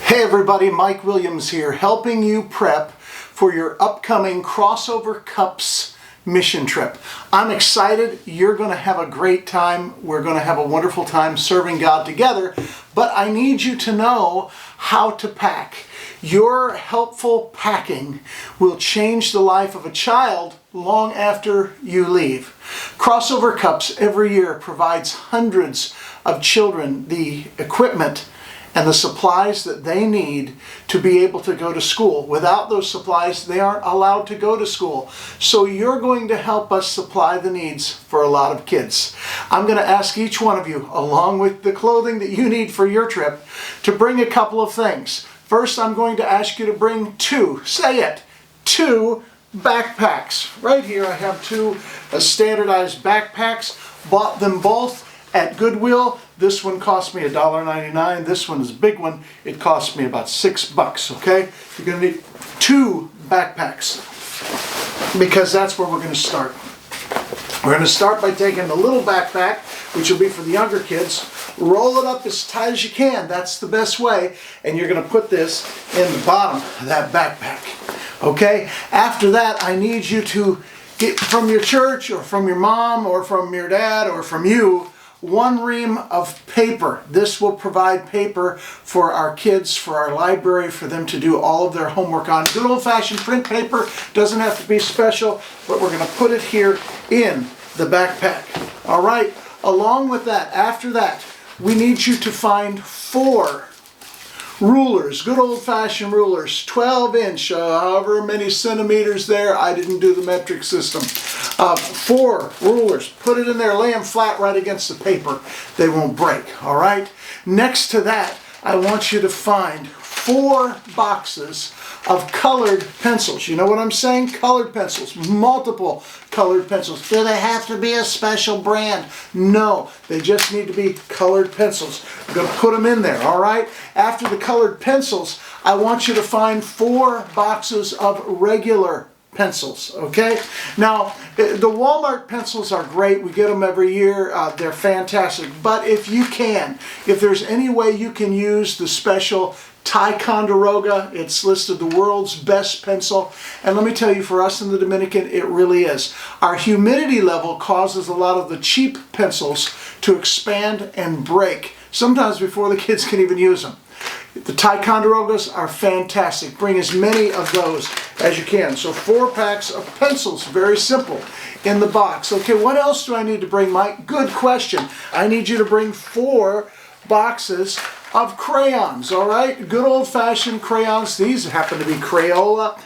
Hey everybody, Mike Williams here, helping you prep for your upcoming Crossover Cups mission trip. I'm excited. You're going to have a great time. We're going to have a wonderful time serving God together, but I need you to know how to pack. Your helpful packing will change the life of a child long after you leave. Crossover Cups every year provides hundreds of children the equipment and the supplies that they need to be able to go to school. Without those supplies, they aren't allowed to go to school. So you're going to help us supply the needs for a lot of kids. I'm going to ask each one of you, along with the clothing that you need for your trip, to bring a couple of things. First, I'm going to ask you to bring two backpacks. Right here I have two standardized backpacks. Bought them both at Goodwill. This one cost me $1.99. This one is a big one. It cost me about $6, okay? You're going to need two backpacks because that's where we're going to start. We're going to start by taking the little backpack, which will be for the younger kids, roll it up as tight as you can. That's the best way. And you're going to put this in the bottom of that backpack, okay? After that, I need you to get from your church or from your mom or from your dad or from you one ream of paper. This will provide paper for our kids, for our library, for them to do all of their homework on. Good old-fashioned print paper, doesn't have to be special, but we're going to put it here in the backpack. All right, along with that, after that, we need you to find 4 rulers, good old-fashioned rulers, 12-inch, however many centimeters there. I didn't do the metric system. 4 rulers. Put it in there, lay them flat right against the paper. They won't break, all right? Next to that, I want you to find 4 boxes of colored pencils. You know what I'm saying? Colored pencils, multiple colored pencils. Do they have to be a special brand? No, they just need to be colored pencils. I'm going to put them in there, all right? After the colored pencils, I want you to find 4 boxes of regular pencils, okay? Now, the Walmart pencils are great. We get them every year. They're fantastic. But if you can, if there's any way you can use the special Ticonderoga, it's listed the world's best pencil. And let me tell you, for us in the Dominican, it really is. Our humidity level causes a lot of the cheap pencils to expand and break, sometimes before the kids can even use them. The Ticonderogas are fantastic. Bring as many of those as you can. So 4 packs of pencils, very simple, in the box. Okay, what else do I need to bring, Mike? Good question. I need you to bring 4 boxes of crayons, all right? Good old-fashioned crayons. These happen to be Crayola.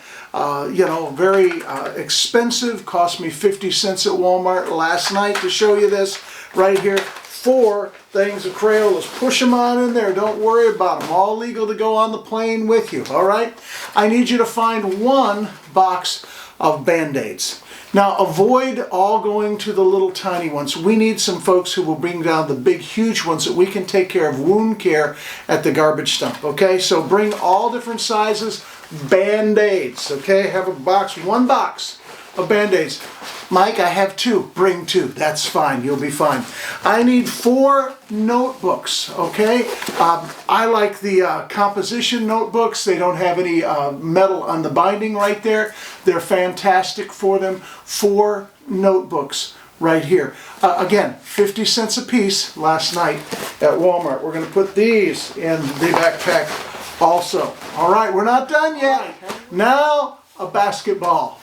You know, very expensive. Cost me 50 cents at Walmart last night to show you this right here. 4 things of Crayolas. Push them on in there. Don't worry about them. All legal to go on the plane with you, all right? I need you to find 1 box of Band-Aids. Now, avoid all going to the little tiny ones. We need some folks who will bring down the big, huge ones that we can take care of wound care at the garbage dump, okay? So bring all different sizes Band-Aids, okay? Have a box, 1 box of Band-Aids. Mike, I have 2. Bring 2. That's fine. You'll be fine. I need 4 notebooks, okay? I like the composition notebooks. They don't have any metal on the binding right there. They're fantastic for them. 4 notebooks right here. Again, 50 cents a piece last night at Walmart. We're going to put these in the backpack also. All right, we're not done yet. Now, a basketball.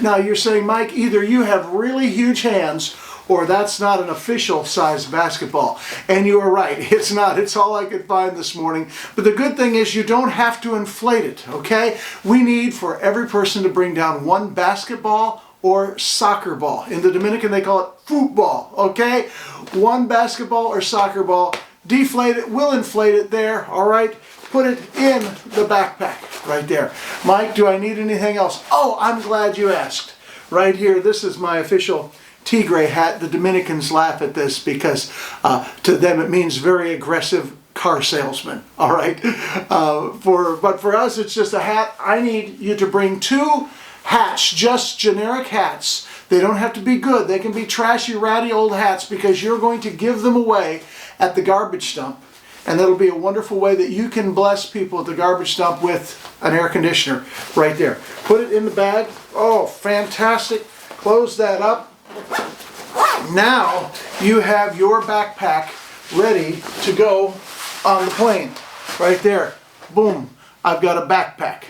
Now you're saying, Mike, either you have really huge hands or that's not an official size basketball. And you are right, it's not. It's all I could find this morning. But the good thing is you don't have to inflate it, okay? We need for every person to bring down 1 basketball or soccer ball. In the Dominican they call it football, okay? 1 basketball or soccer ball. Deflate it, we'll inflate it there, all right? Put it in the backpack right there. Mike, do I need anything else? Oh, I'm glad you asked. Right here, this is my official Tigre hat. The Dominicans laugh at this because to them it means very aggressive car salesman. All right. But for us, it's just a hat. I need you to bring 2 hats, just generic hats. They don't have to be good. They can be trashy, ratty old hats because you're going to give them away at the garbage dump. and that'll be a wonderful way that you can bless people at the garbage dump with an air conditioner right there. Put it in the bag. Oh, fantastic. Close that up. Now you have your backpack ready to go on the plane. Right there. Boom. I've got a backpack.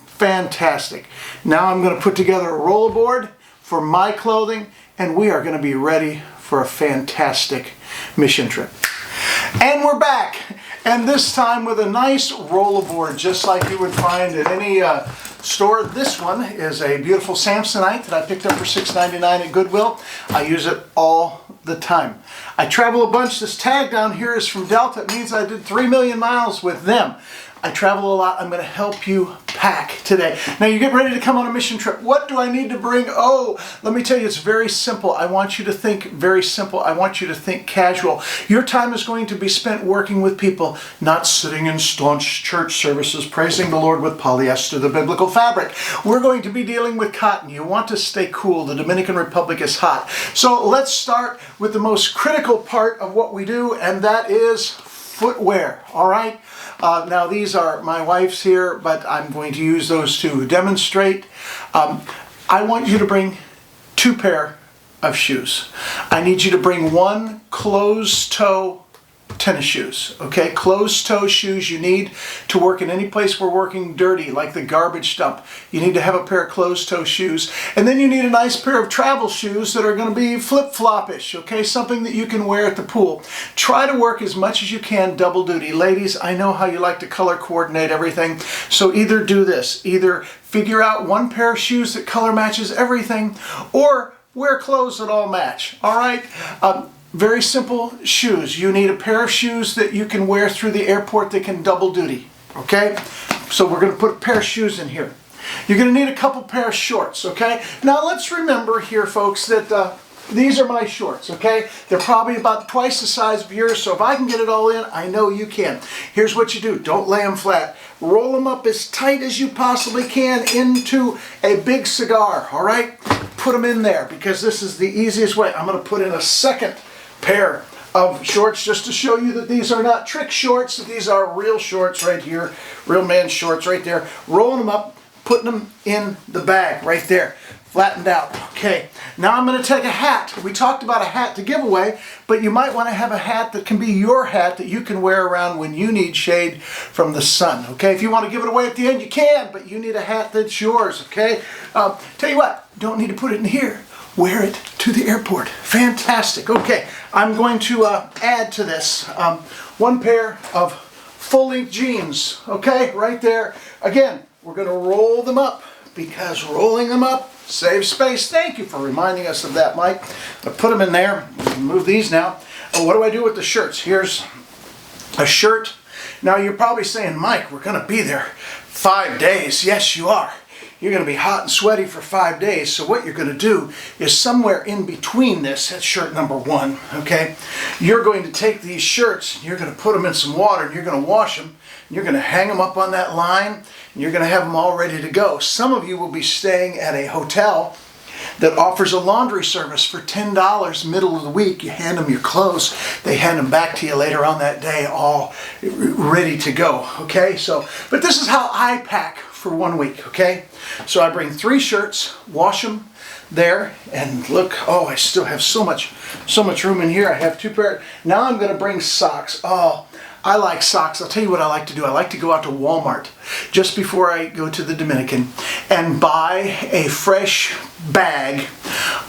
Fantastic. Now I'm going to put together a rollerboard for my clothing, and we are going to be ready for a fantastic mission trip. And we're back, and this time with a nice rollerboard just like you would find at any store. This one is a beautiful Samsonite that I picked up for $6.99 at Goodwill. I use it all the time. I travel a bunch. This tag down here is from Delta. It means I did 3 million miles with them. I travel a lot. I'm going to help you pack today. Now you get ready to come on a mission trip. What do I need to bring? Oh, let me tell you, it's very simple. I want you to think very simple. I want you to think casual. Your time is going to be spent working with people, not sitting in staunch church services praising the Lord with polyester, the biblical fabric. We're going to be dealing with cotton. You want to stay cool. The Dominican Republic is hot. So let's start with the most critical part of what we do, and that is footwear. All right? Now these are my wife's here, but I'm going to use those to demonstrate. I want you to bring 2 pair of shoes. I need you to bring 1 closed-toe tennis shoes, okay? Closed-toe shoes you need to work in any place we're working dirty, like the garbage dump. You need to have a pair of closed-toe shoes. And then you need a nice pair of travel shoes that are going to be flip-flop-ish, okay? Something that you can wear at the pool. Try to work as much as you can double duty. Ladies, I know how you like to color coordinate everything, so either do this. Either figure out 1 pair of shoes that color matches everything, or wear clothes that all match, all right? Very simple shoes. You need a pair of shoes that you can wear through the airport that can double duty, okay? So we're going to put a pair of shoes in here. You're going to need a couple pair of shorts, okay? Now let's remember here, folks, that these are my shorts, okay? They're probably about twice the size of yours, so if I can get it all in, I know you can. Here's what you do. Don't lay them flat. Roll them up as tight as you possibly can into a big cigar, all right? Put them in there, because this is the easiest way. I'm going to put in a second pair of shorts just to show you that these are not trick shorts, that these are real shorts right here, real man shorts right there. Rolling them up, putting them in the bag right there, flattened out. Okay, now I'm going to take a hat. We talked about a hat to give away, but you might want to have a hat that can be your hat that you can wear around when you need shade from the sun. Okay, if you want to give it away at the end, you can, but you need a hat that's yours. Okay, tell you what, don't need to put it in here. Wear it to the airport. Fantastic. Okay, I'm going to add to this 1 pair of full-length jeans. Okay, right there. Again, we're going to roll them up, because rolling them up saves space. Thank you for reminding us of that, Mike. I'll put them in there. Move these now. Oh, what do I do with the shirts? Here's a shirt. Now you're probably saying, Mike, we're going to be there 5 days. Yes, you are. You're going to be hot and sweaty for 5 days. So what you're going to do is somewhere in between this, that's shirt number 1, okay? You're going to take these shirts, you're going to put them in some water, and you're going to wash them. And you're going to hang them up on that line, and you're going to have them all ready to go. Some of you will be staying at a hotel that offers a laundry service for $10 middle of the week. You hand them your clothes, they hand them back to you later on that day, all ready to go, okay? So, but this is how I pack for 1 week, okay? So I bring 3 shirts, wash them there, and look, oh, I still have so much room in here. I have 2 pairs. Now I'm going to bring socks. Oh, I like socks. I'll tell you what I like to do. I like to go out to Walmart just before I go to the Dominican and buy a fresh bag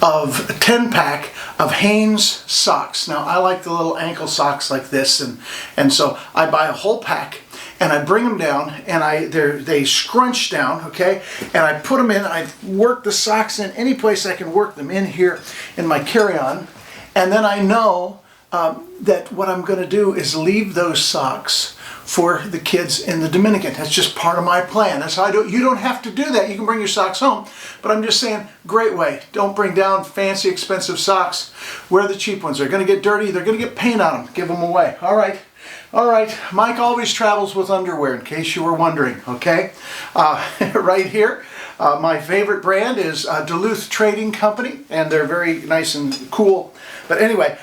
of a 10-pack of Hanes socks. Now I like the little ankle socks like this, and so I buy a whole pack. And I bring them down, and they scrunch down, okay? And I put them in, I work the socks in any place I can work them in here in my carry-on. And then I know that what I'm going to do is leave those socks for the kids in the Dominican. That's just part of my plan. That's how I do it. You don't have to do that. You can bring your socks home. But I'm just saying, great way. Don't bring down fancy, expensive socks. Wear the cheap ones. They're going to get dirty. They're going to get paint on them. Give them away. All right. All right, Mike always travels with underwear, in case you were wondering, okay? Right here, My favorite brand is Duluth Trading Company, and they're very nice and cool. But anyway,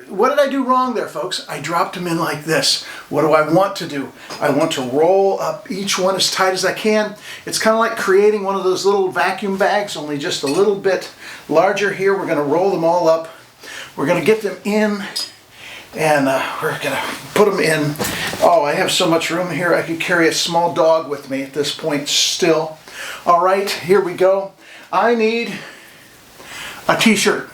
what did I do wrong there, folks? I dropped them in like this. What do I want to do? I want to roll up each one as tight as I can. It's kind of like creating one of those little vacuum bags, only just a little bit larger here. We're going to roll them all up. We're going to get them in, and we're going to put them in. Oh, I have so much room here. I could carry a small dog with me at this point still. All right, here we go. I need a t-shirt.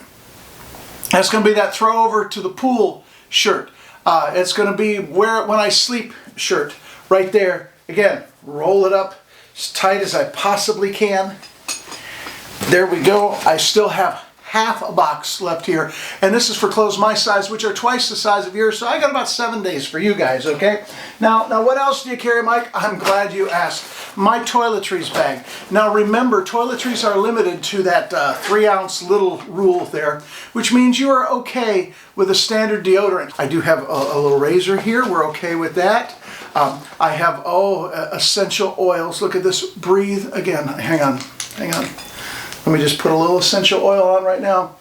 That's going to be that throw over to the pool shirt. It's going to be wear it when I sleep shirt right there. Again, roll it up as tight as I possibly can. There we go. I still have half a box left here, and this is for clothes my size, which are twice the size of yours, so I got about 7 days for you guys, okay? Now what else do you carry, Mike? I'm glad you asked. My toiletries bag. Now remember, toiletries are limited to that 3-ounce little rule there, which means you are okay with a standard deodorant. I do have a little razor here. We're okay with that. I have, essential oils. Look at this. Breathe again. Hang on. Let me just put a little essential oil on right now.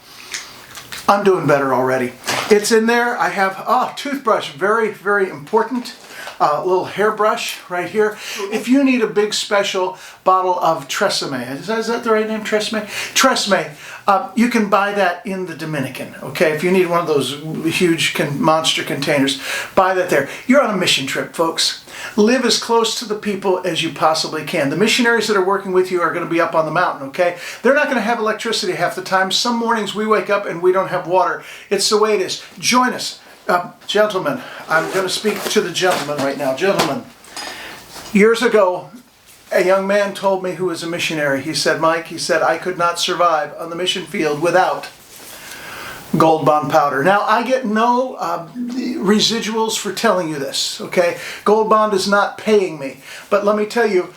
I'm doing better already. It's in there. I have toothbrush, very, very important. A little hairbrush right here. If you need a big special bottle of Tresemme, is that the right name, Tresemme? Tresemme, you can buy that in the Dominican, okay? If you need one of those huge monster containers, buy that there. You're on a mission trip, folks. Live as close to the people as you possibly can. The missionaries that are working with you are going to be up on the mountain, okay? They're not going to have electricity half the time. Some mornings we wake up and we don't have water. It's the way it is. Join us. Gentlemen, I'm going to speak to the gentleman right now. Gentlemen, years ago, a young man told me who was a missionary. He said, Mike, he said, I could not survive on the mission field without Gold Bond powder. Now, I get no residuals for telling you this, okay? Gold Bond is not paying me. But let me tell you,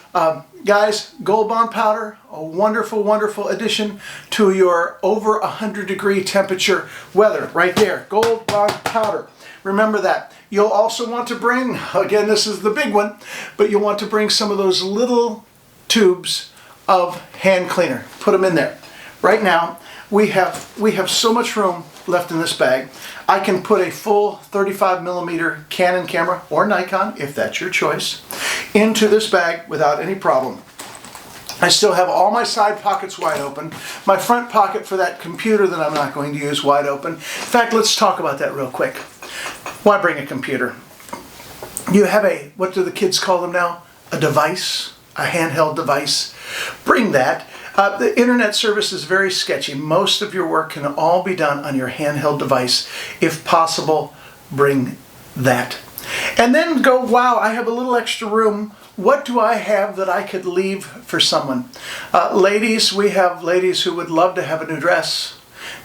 guys, Gold Bond powder, a wonderful, wonderful addition to your over 100-degree temperature weather. Right there, Gold Bond powder. Remember that. You'll also want to bring, again, this is the big one, but you'll want to bring some of those little tubes of hand cleaner. Put them in there. Right now, we have so much room left in this bag. I can put a full 35mm Canon camera, or Nikon, if that's your choice, into this bag without any problem. I still have all my side pockets wide open. My front pocket for that computer that I'm not going to use wide open. In fact, let's talk about that real quick. Why bring a computer? You have a, what do the kids call them now? A device, a handheld device. Bring that. The internet service is very sketchy. Most of your work can all be done on your handheld device. If possible, bring that. And then go, wow, I have a little extra room. What do I have that I could leave for someone? Ladies, we have ladies who would love to have a new dress.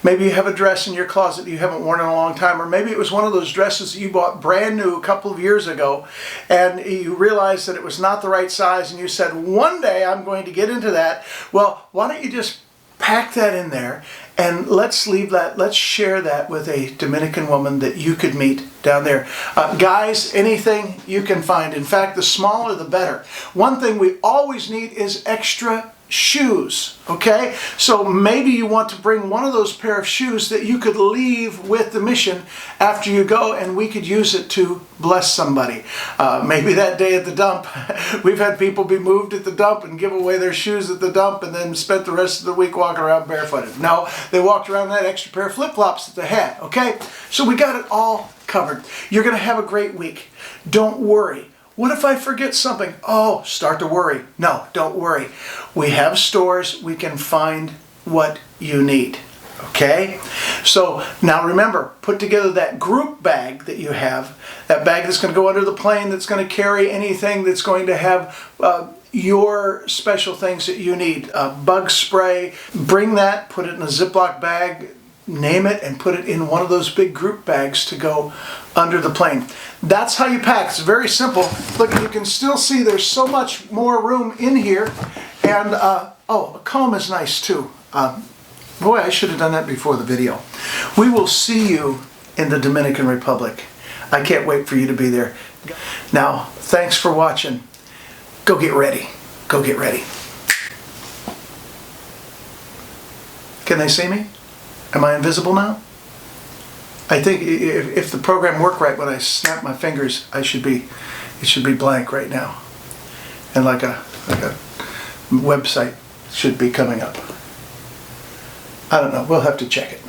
Maybe you have a dress in your closet you haven't worn in a long time, or maybe it was one of those dresses that you bought brand new a couple of years ago, and you realized that it was not the right size, and you said, one day I'm going to get into that. Well, why don't you just pack that in there, and let's leave that, let's share that with a Dominican woman that you could meet down there. Guys, anything you can find. In fact, the smaller the better. One thing we always need is extra shoes, okay? So maybe you want to bring one of those pair of shoes that you could leave with the mission after you go, and we could use it to bless somebody. Maybe that day at the dump, we've had people be moved at the dump and give away their shoes at the dump and then spent the rest of the week walking around barefooted. No, they walked around in that extra pair of flip-flops that they had, okay? So we got it all covered. You're going to have a great week. Don't worry. What if I forget something? Oh, start to worry. No, don't worry. We have stores. We can find what you need. Okay? So now remember, put together that group bag that you have, that bag that's going to go under the plane, that's going to carry anything that's going to have your special things that you need. Bug spray. Bring that, put it in a Ziploc bag, name it, and put it in one of those big group bags to go under the plane. That's how you pack. It's very simple. Look, you can still see there's so much more room in here. And, oh, a comb is nice too. Boy, I should have done that before the video. We will see you in the Dominican Republic. I can't wait for you to be there. Now, thanks for watching. Go get ready. Go get ready. Can they see me? Am I invisible now? I think if the program worked right when I snap my fingers, it should be blank right now. And like a website should be coming up. I don't know, we'll have to check it.